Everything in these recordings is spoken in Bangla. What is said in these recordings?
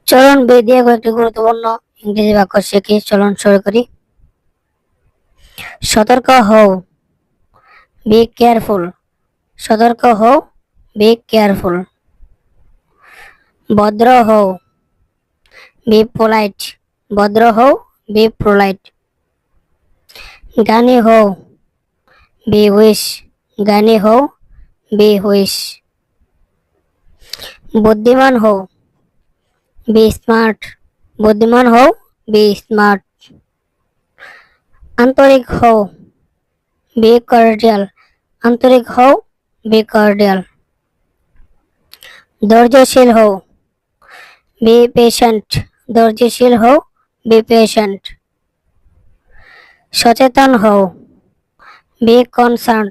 চলুন বে দিয়ে কয়েকটি গুরুত্বপূর্ণ ইংরেজি বাক্য শিখি। চলুন শুরু করি। সতর্ক হও, বি কেয়ারফুল। সতর্ক হও, বি কেয়ারফুল। ভদ্র হও, বি পোলাইট। ভদ্র হও, বি পোলাইট। জ্ঞানী হও, বি উইশ। জ্ঞানী হও, বি উইশ। বুদ্ধিমান হও, বি স্মার্ট। বুদ্ধিমান হও, বি স্মার্ট। আন্তরিক হও, বি কর্ডিয়াল। আন্তরিক হও, বি কর্ডিয়াল। ধৈর্যশীল হও, বি পেশেন্ট। ধৈর্যশীল হও, বি পেশেন্ট। সচেতন হও, বি কনসার্ন।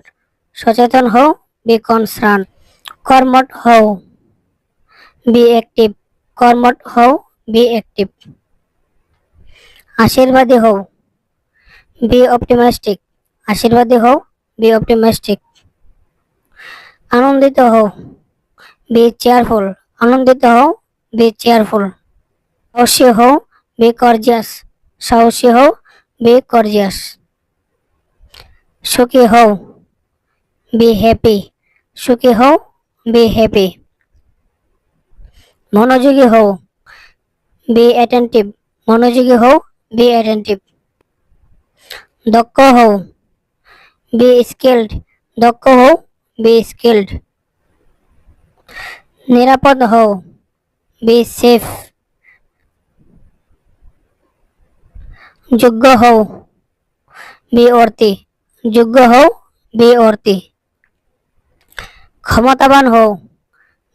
সচেতন হও, বি কনসার্ন। কর্মঠ হও, বি অ্যাক্টিভ। কর্মঠ হও, বি অ্যাক্টিভ। আশীর্বাদী হও, বি অপটিমিস্টিক। আশীর্বাদী হও, বি অপটিমিস্টিক। আনন্দিত হও, বি চেয়ারফুল। আনন্দিত হও, বি চেয়ারফুল। সাহসী হও, বি কর্জিয়াস। সাহসী হও, বি কর্জিয়াস। সুখী হও, বি হ্যাপি। সুখী হও, বি হ্যাপি। মনোযোগী হও, বি অ্যাটেন্টিভ। মনোযোগী হও, বি অ্যাটেন্টিভ। দক্ষ হও, বি স্কিলড। দক্ষ হও, বি স্কিলড। নিরাপদ হও, বি সেফ। যোগ্য হও, বি অর্থী। যোগ্য হও, বি অর্থী। ক্ষমতাবান হও,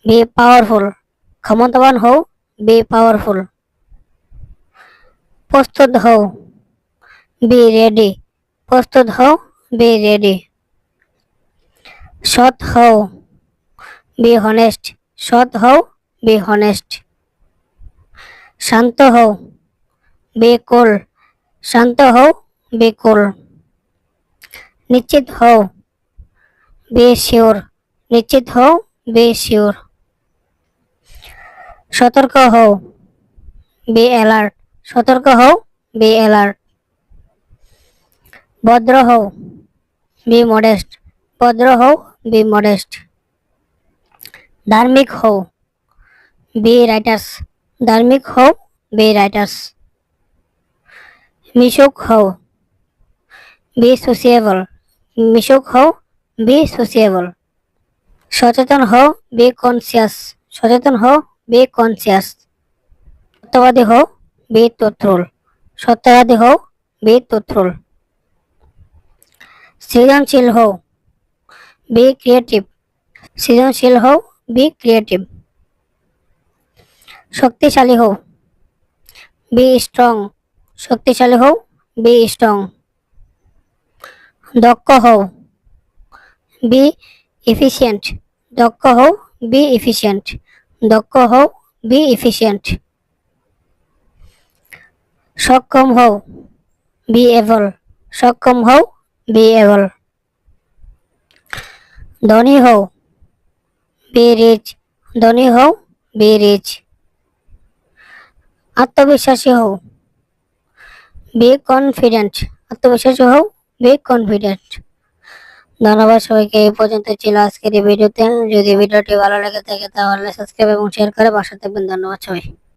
বি পাওয়ারফুল। ক্ষমতাবান হও, বি পাওয়ারফুল। প্রস্তুত হও, বি রেডি। প্রস্তুত হও, বি রেডি। সৎ হও, বি হনেস্ট। সৎ হও, বি হনেস্ট। শান্ত হও, বি কুল। শান্ত হও, বি কুল। নিশ্চিত হও, বি শিওর। নিশ্চিত হও, বি শিওর। সতর্ক হও, বি অ্যালার্ট। সতর্ক হও, বি অ্যালার্ট। ভদ্র হও, বি মডেস্ট। ভদ্র হও, বি মডেস্ট। ধার্মিক হও, বি রাইটাস। ধার্মিক হও, বি রাইটাস। মিশুক হও, বি সোসিয়েবল। মিশুক হও, বি সোসিয়েবল। সচেতন হও, বি কনসিয়াস। সচেতন হও, বি কনসিয়াস। সত্যবাদী হও, বি ট্রুথফুল। সত্যবাদী হও, বি ট্রুথফুল। সৃজনশীল হও, বি ক্রিয়েটিভ। সৃজনশীল হও, বি ক্রিয়েটিভ। শক্তিশালী হও, বি স্ট্রং। শক্তিশালী হও, বি স্ট্রং। দক্ষ হও, বি এফিশিয়েন্ট। দক্ষ হও, বি এফিশিয়েন্ট। দক্ষ হও, বি এফিশিয়েন্ট। সক্ষম হও, বি এবল। সক্ষম হও, বি এবল। ধনী হও, বি রিচ। ধনী হও, বি রিচ। আত্মবিশ্বাসী হও, বি কনফিডেন্ট। আত্মবিশ্বাসী হও, বি কনফিডেন্ট। ধন্যবাদ সবাইকে। এই পর্যন্ত ছিল আজকের এই ভিডিওতে। যদি ভিডিওটি ভালো লেগে থাকে তাহলে সাবস্ক্রাইব এবং শেয়ার করে পাশে থাকবেন। ধন্যবাদ সবাই।